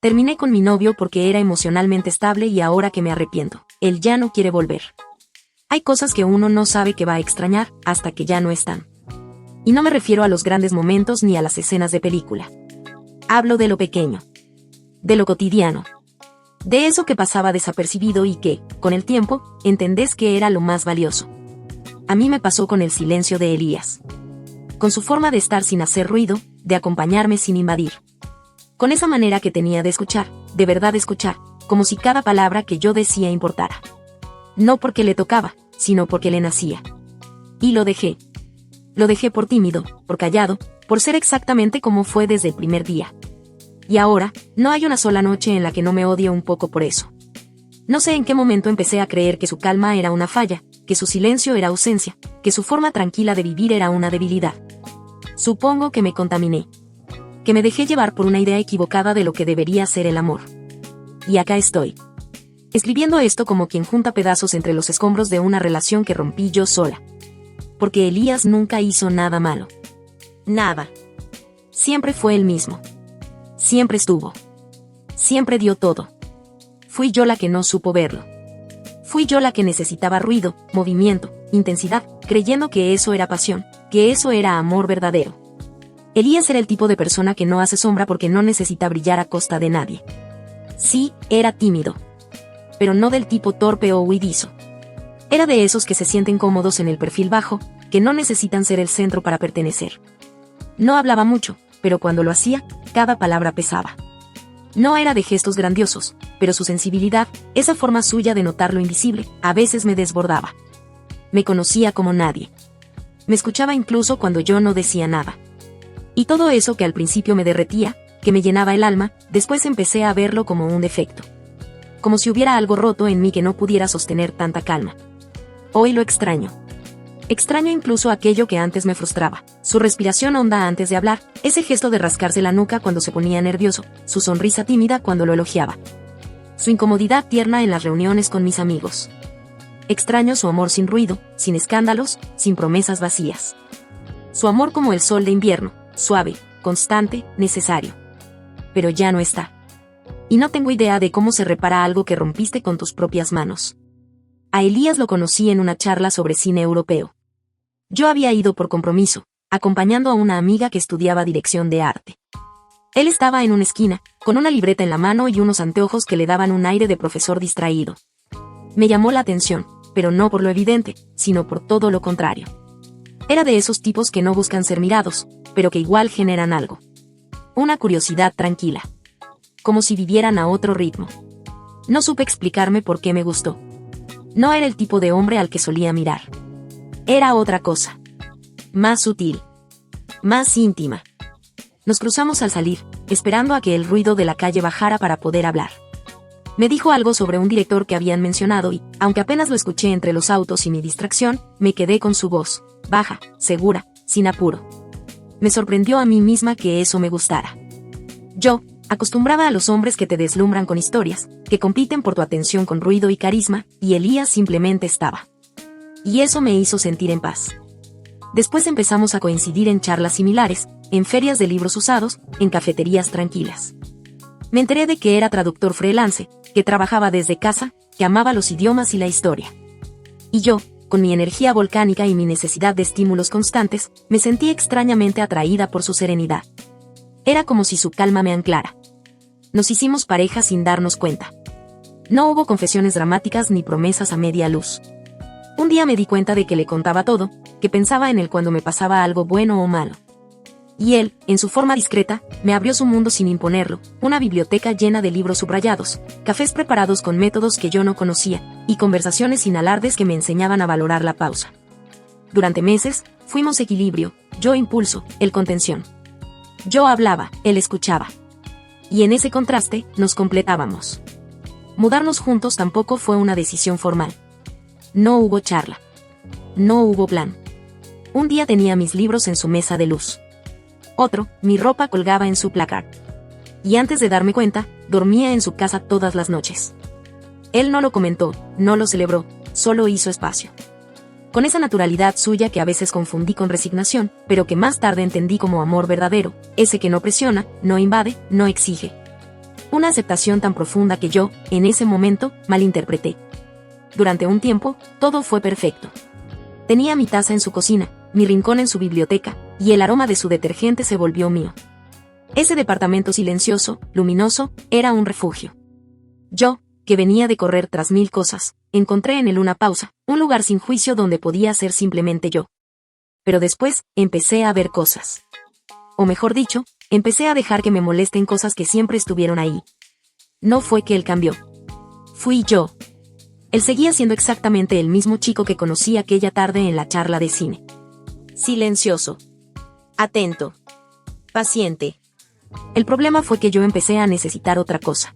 Terminé con mi novio porque era emocionalmente estable y ahora que me arrepiento, él ya no quiere volver. Hay cosas que uno no sabe que va a extrañar hasta que ya no están. Y no me refiero a los grandes momentos ni a las escenas de película. Hablo de lo pequeño. De lo cotidiano. De eso que pasaba desapercibido y que, con el tiempo, entendés que era lo más valioso. A mí me pasó con el silencio de Elías. Con su forma de estar sin hacer ruido, de acompañarme sin invadir. Con esa manera que tenía de escuchar, de verdad escuchar, como si cada palabra que yo decía importara. No porque le tocaba, sino porque le nacía. Y lo dejé. Lo dejé por tímido, por callado, por ser exactamente como fue desde el primer día. Y ahora, no hay una sola noche en la que no me odie un poco por eso. No sé en qué momento empecé a creer que su calma era una falla, que su silencio era ausencia, que su forma tranquila de vivir era una debilidad. Supongo que me contaminé. Que me dejé llevar por una idea equivocada de lo que debería ser el amor. Y acá estoy. Escribiendo esto como quien junta pedazos entre los escombros de una relación que rompí yo sola. Porque Elías nunca hizo nada malo. Nada. Siempre fue el mismo. Siempre estuvo. Siempre dio todo. Fui yo la que no supo verlo. Fui yo la que necesitaba ruido, movimiento, intensidad, creyendo que eso era pasión, que eso era amor verdadero. Elías era el tipo de persona que no hace sombra porque no necesita brillar a costa de nadie. Sí, era tímido. Pero no del tipo torpe o huidizo. Era de esos que se sienten cómodos en el perfil bajo, que no necesitan ser el centro para pertenecer. No hablaba mucho, pero cuando lo hacía, cada palabra pesaba. No era de gestos grandiosos, pero su sensibilidad, esa forma suya de notar lo invisible, a veces me desbordaba. Me conocía como nadie. Me escuchaba incluso cuando yo no decía nada. Y todo eso que al principio me derretía, que me llenaba el alma, después empecé a verlo como un defecto. Como si hubiera algo roto en mí que no pudiera sostener tanta calma. Hoy lo extraño. Extraño incluso aquello que antes me frustraba, su respiración honda antes de hablar, ese gesto de rascarse la nuca cuando se ponía nervioso, su sonrisa tímida cuando lo elogiaba. Su incomodidad tierna en las reuniones con mis amigos. Extraño su amor sin ruido, sin escándalos, sin promesas vacías. Su amor como el sol de invierno, suave, constante, necesario. Pero ya no está. Y no tengo idea de cómo se repara algo que rompiste con tus propias manos. A Elías lo conocí en una charla sobre cine europeo. Yo había ido por compromiso, acompañando a una amiga que estudiaba dirección de arte. Él estaba en una esquina, con una libreta en la mano y unos anteojos que le daban un aire de profesor distraído. Me llamó la atención, pero no por lo evidente, sino por todo lo contrario. Era de esos tipos que no buscan ser mirados, pero que igual generan algo. Una curiosidad tranquila. Como si vivieran a otro ritmo. No supe explicarme por qué me gustó. No era el tipo de hombre al que solía mirar. Era otra cosa. Más sutil. Más íntima. Nos cruzamos al salir, esperando a que el ruido de la calle bajara para poder hablar. Me dijo algo sobre un director que habían mencionado y, aunque apenas lo escuché entre los autos y mi distracción, me quedé con su voz, baja, segura, sin apuro. Me sorprendió a mí misma que eso me gustara. Yo, acostumbrada a los hombres que te deslumbran con historias, que compiten por tu atención con ruido y carisma, y Elías simplemente estaba. Y eso me hizo sentir en paz. Después empezamos a coincidir en charlas similares, en ferias de libros usados, en cafeterías tranquilas. Me enteré de que era traductor freelance, que trabajaba desde casa, que amaba los idiomas y la historia. Y yo, con mi energía volcánica y mi necesidad de estímulos constantes, me sentí extrañamente atraída por su serenidad. Era como si su calma me anclara. Nos hicimos pareja sin darnos cuenta. No hubo confesiones dramáticas ni promesas a media luz. Un día me di cuenta de que le contaba todo, que pensaba en él cuando me pasaba algo bueno o malo. Y él, en su forma discreta, me abrió su mundo sin imponerlo, una biblioteca llena de libros subrayados, cafés preparados con métodos que yo no conocía, y conversaciones sin alardes que me enseñaban a valorar la pausa. Durante meses, fuimos equilibrio, yo impulso, él contención. Yo hablaba, él escuchaba. Y en ese contraste, nos completábamos. Mudarnos juntos tampoco fue una decisión formal. No hubo charla. No hubo plan. Un día tenía mis libros en su mesa de luz. Otro, mi ropa colgaba en su placard. Y antes de darme cuenta, dormía en su casa todas las noches. Él no lo comentó, no lo celebró, solo hizo espacio. Con esa naturalidad suya que a veces confundí con resignación, pero que más tarde entendí como amor verdadero, ese que no presiona, no invade, no exige. Una aceptación tan profunda que yo, en ese momento, malinterpreté. Durante un tiempo, todo fue perfecto. Tenía mi taza en su cocina, mi rincón en su biblioteca, y el aroma de su detergente se volvió mío. Ese departamento silencioso, luminoso, era un refugio. Yo, que venía de correr tras mil cosas, encontré en él una pausa, un lugar sin juicio donde podía ser simplemente yo. Pero después, empecé a ver cosas. O mejor dicho, empecé a dejar que me molesten cosas que siempre estuvieron ahí. No fue que él cambió. Fui yo. Él seguía siendo exactamente el mismo chico que conocí aquella tarde en la charla de cine. Silencioso. Atento. Paciente. El problema fue que yo empecé a necesitar otra cosa.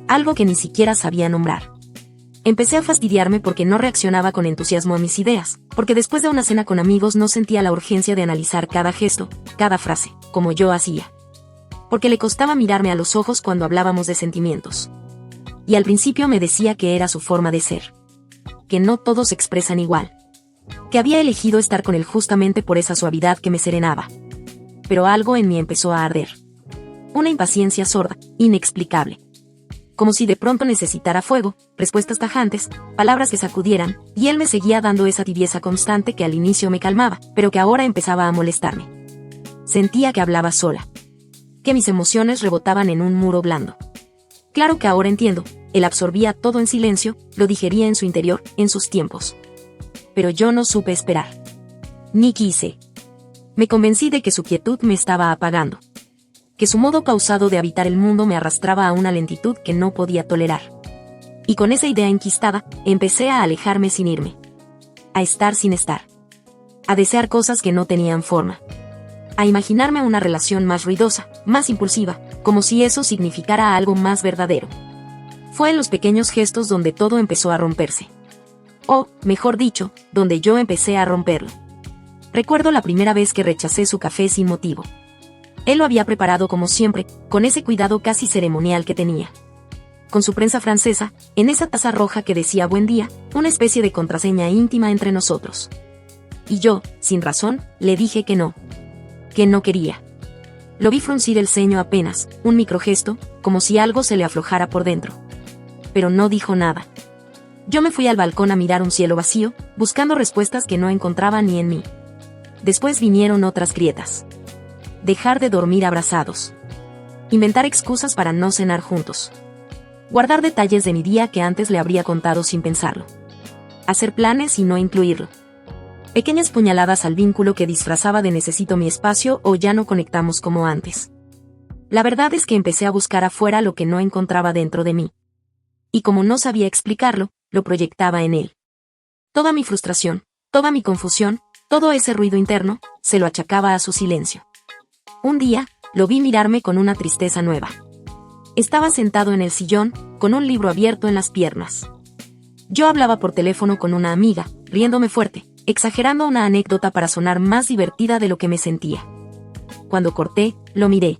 Algo que ni siquiera sabía nombrar. Empecé a fastidiarme porque no reaccionaba con entusiasmo a mis ideas, porque después de una cena con amigos no sentía la urgencia de analizar cada gesto, cada frase, como yo hacía. Porque le costaba mirarme a los ojos cuando hablábamos de sentimientos. Y al principio me decía que era su forma de ser. Que no todos se expresan igual. Que había elegido estar con él justamente por esa suavidad que me serenaba. Pero algo en mí empezó a arder. Una impaciencia sorda, inexplicable. Como si de pronto necesitara fuego, respuestas tajantes, palabras que sacudieran, y él me seguía dando esa tibieza constante que al inicio me calmaba, pero que ahora empezaba a molestarme. Sentía que hablaba sola. Que mis emociones rebotaban en un muro blando. Claro que ahora entiendo, él absorbía todo en silencio, lo digería en su interior, en sus tiempos. Pero yo no supe esperar. Ni quise. Me convencí de que su quietud me estaba apagando. Que su modo pausado de habitar el mundo me arrastraba a una lentitud que no podía tolerar. Y con esa idea enquistada, empecé a alejarme sin irme. A estar sin estar. A desear cosas que no tenían forma. A imaginarme una relación más ruidosa, más impulsiva, como si eso significara algo más verdadero. Fue en los pequeños gestos donde todo empezó a romperse. O, mejor dicho, donde yo empecé a romperlo. Recuerdo la primera vez que rechacé su café sin motivo. Él lo había preparado como siempre, con ese cuidado casi ceremonial que tenía. Con su prensa francesa, en esa taza roja que decía buen día, una especie de contraseña íntima entre nosotros. Y yo, sin razón, le dije que no. Que no quería. Lo vi fruncir el ceño apenas, un microgesto, como si algo se le aflojara por dentro. Pero no dijo nada. Yo me fui al balcón a mirar un cielo vacío, buscando respuestas que no encontraba ni en mí. Después vinieron otras grietas. Dejar de dormir abrazados. Inventar excusas para no cenar juntos. Guardar detalles de mi día que antes le habría contado sin pensarlo. Hacer planes y no incluirlo. Pequeñas puñaladas al vínculo que disfrazaba de necesito mi espacio o ya no conectamos como antes. La verdad es que empecé a buscar afuera lo que no encontraba dentro de mí. Y como no sabía explicarlo, lo proyectaba en él. Toda mi frustración, toda mi confusión, todo ese ruido interno, se lo achacaba a su silencio. Un día, lo vi mirarme con una tristeza nueva. Estaba sentado en el sillón, con un libro abierto en las piernas. Yo hablaba por teléfono con una amiga, riéndome fuerte, exagerando una anécdota para sonar más divertida de lo que me sentía. Cuando corté, lo miré.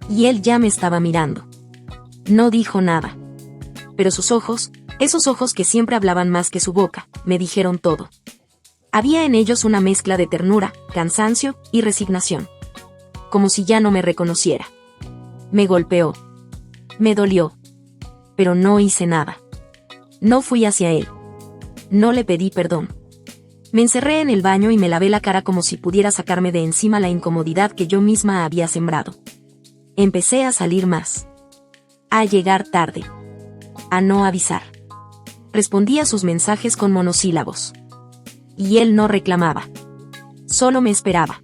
Y él ya me estaba mirando. No dijo nada. Pero sus ojos, esos ojos que siempre hablaban más que su boca, me dijeron todo. Había en ellos una mezcla de ternura, cansancio y resignación. Como si ya no me reconociera. Me golpeó. Me dolió. Pero no hice nada. No fui hacia él. No le pedí perdón. Me encerré en el baño y me lavé la cara como si pudiera sacarme de encima la incomodidad que yo misma había sembrado. Empecé a salir más. A llegar tarde. A no avisar. Respondía a sus mensajes con monosílabos. Y él no reclamaba. Solo me esperaba.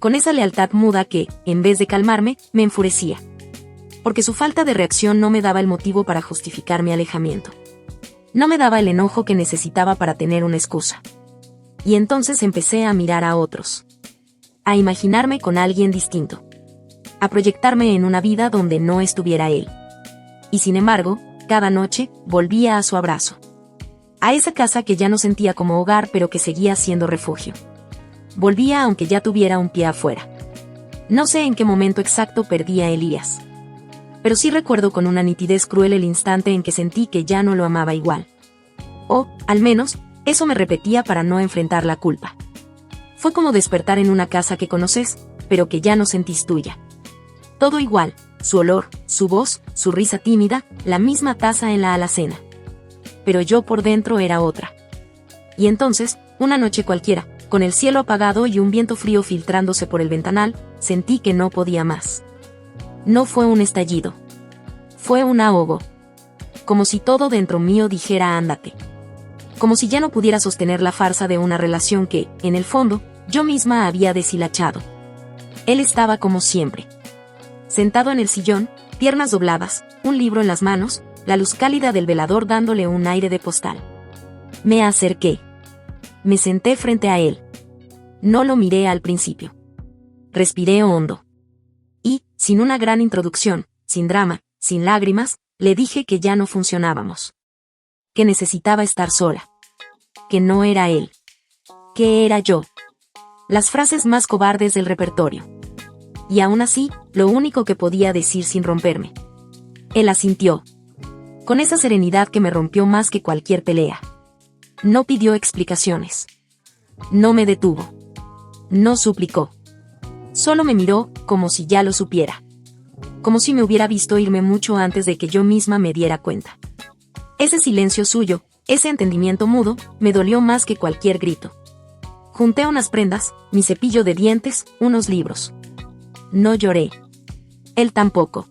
Con esa lealtad muda que, en vez de calmarme, me enfurecía. Porque su falta de reacción no me daba el motivo para justificar mi alejamiento. No me daba el enojo que necesitaba para tener una excusa. Y entonces empecé a mirar a otros. A imaginarme con alguien distinto. A proyectarme en una vida donde no estuviera él. Y sin embargo, cada noche, volvía a su abrazo. A esa casa que ya no sentía como hogar pero que seguía siendo refugio. Volvía aunque ya tuviera un pie afuera. No sé en qué momento exacto perdí a Elías. Pero sí recuerdo con una nitidez cruel el instante en que sentí que ya no lo amaba igual. O, al menos, eso me repetía para no enfrentar la culpa. Fue como despertar en una casa que conoces, pero que ya no sentís tuya. Todo igual, su olor, su voz, su risa tímida, la misma taza en la alacena. Pero yo por dentro era otra. Y entonces, una noche cualquiera, con el cielo apagado y un viento frío filtrándose por el ventanal, sentí que no podía más. No fue un estallido. Fue un ahogo. Como si todo dentro mío dijera ándate. Como si ya no pudiera sostener la farsa de una relación que, en el fondo, yo misma había deshilachado. Él estaba como siempre. Sentado en el sillón, piernas dobladas, un libro en las manos, la luz cálida del velador dándole un aire de postal. Me acerqué. Me senté frente a él. No lo miré al principio. Respiré hondo. Y, sin una gran introducción, sin drama, sin lágrimas, le dije que ya no funcionábamos. Que necesitaba estar sola. Que no era él. Que era yo. Las frases más cobardes del repertorio. Y aún así, lo único que podía decir sin romperme. Él asintió. Con esa serenidad que me rompió más que cualquier pelea. No pidió explicaciones. No me detuvo. No suplicó. Solo me miró, como si ya lo supiera. Como si me hubiera visto irme mucho antes de que yo misma me diera cuenta. Ese silencio suyo, ese entendimiento mudo, me dolió más que cualquier grito. Junté unas prendas, mi cepillo de dientes, unos libros. No lloré. Él tampoco.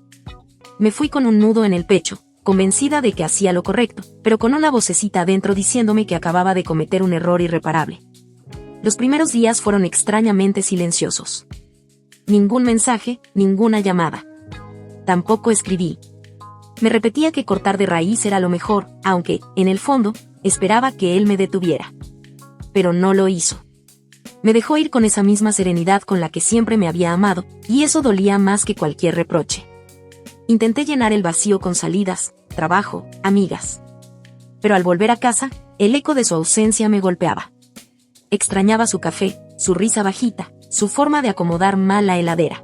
Me fui con un nudo en el pecho, convencida de que hacía lo correcto, pero con una vocecita adentro diciéndome que acababa de cometer un error irreparable. Los primeros días fueron extrañamente silenciosos. Ningún mensaje, ninguna llamada. Tampoco escribí. Me repetía que cortar de raíz era lo mejor, aunque, en el fondo, esperaba que él me detuviera. Pero no lo hizo. Me dejó ir con esa misma serenidad con la que siempre me había amado, y eso dolía más que cualquier reproche. Intenté llenar el vacío con salidas, trabajo, amigas. Pero al volver a casa, el eco de su ausencia me golpeaba. Extrañaba su café, su risa bajita, su forma de acomodar mal la heladera.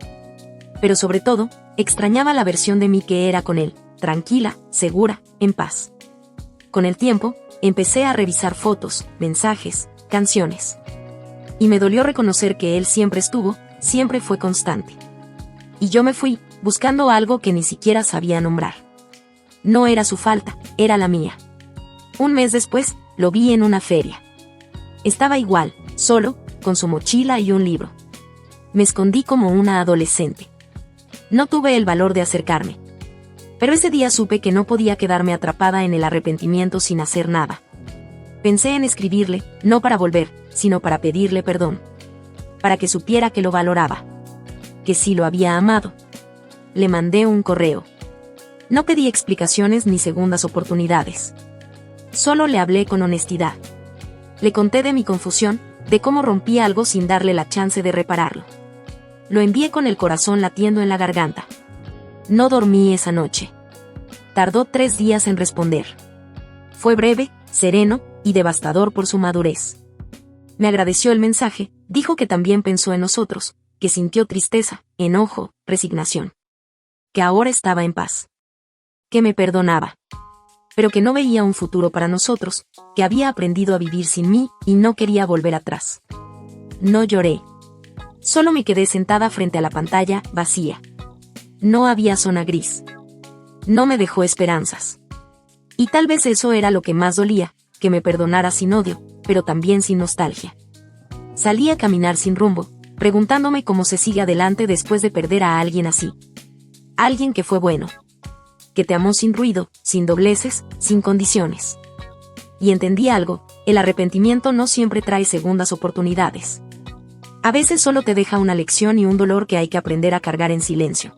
Pero sobre todo, extrañaba la versión de mí que era con él, tranquila, segura, en paz. Con el tiempo, empecé a revisar fotos, mensajes, canciones. Y me dolió reconocer que él siempre estuvo, siempre fue constante. Y yo me fui, buscando algo que ni siquiera sabía nombrar. No era su falta, era la mía. Un mes después, lo vi en una feria. Estaba igual, solo, con su mochila y un libro. Me escondí como una adolescente. No tuve el valor de acercarme. Pero ese día supe que no podía quedarme atrapada en el arrepentimiento sin hacer nada. Pensé en escribirle, no para volver, sino para pedirle perdón. Para que supiera que lo valoraba. Que sí lo había amado. Le mandé un correo. No pedí explicaciones ni segundas oportunidades. Solo le hablé con honestidad. Le conté de mi confusión, de cómo rompí algo sin darle la chance de repararlo. Lo envié con el corazón latiendo en la garganta. No dormí esa noche. Tardó 3 días en responder. Fue breve, sereno y devastador por su madurez. Me agradeció el mensaje, dijo que también pensó en nosotros, que sintió tristeza, enojo, resignación. Que ahora estaba en paz. Que me perdonaba. Pero que no veía un futuro para nosotros, que había aprendido a vivir sin mí y no quería volver atrás. No lloré. Solo me quedé sentada frente a la pantalla, vacía. No había zona gris. No me dejó esperanzas. Y tal vez eso era lo que más dolía, que me perdonara sin odio, pero también sin nostalgia. Salí a caminar sin rumbo, preguntándome cómo se sigue adelante después de perder a alguien así. Alguien que fue bueno. Que te amó sin ruido, sin dobleces, sin condiciones. Y entendí algo, el arrepentimiento no siempre trae segundas oportunidades. A veces solo te deja una lección y un dolor que hay que aprender a cargar en silencio.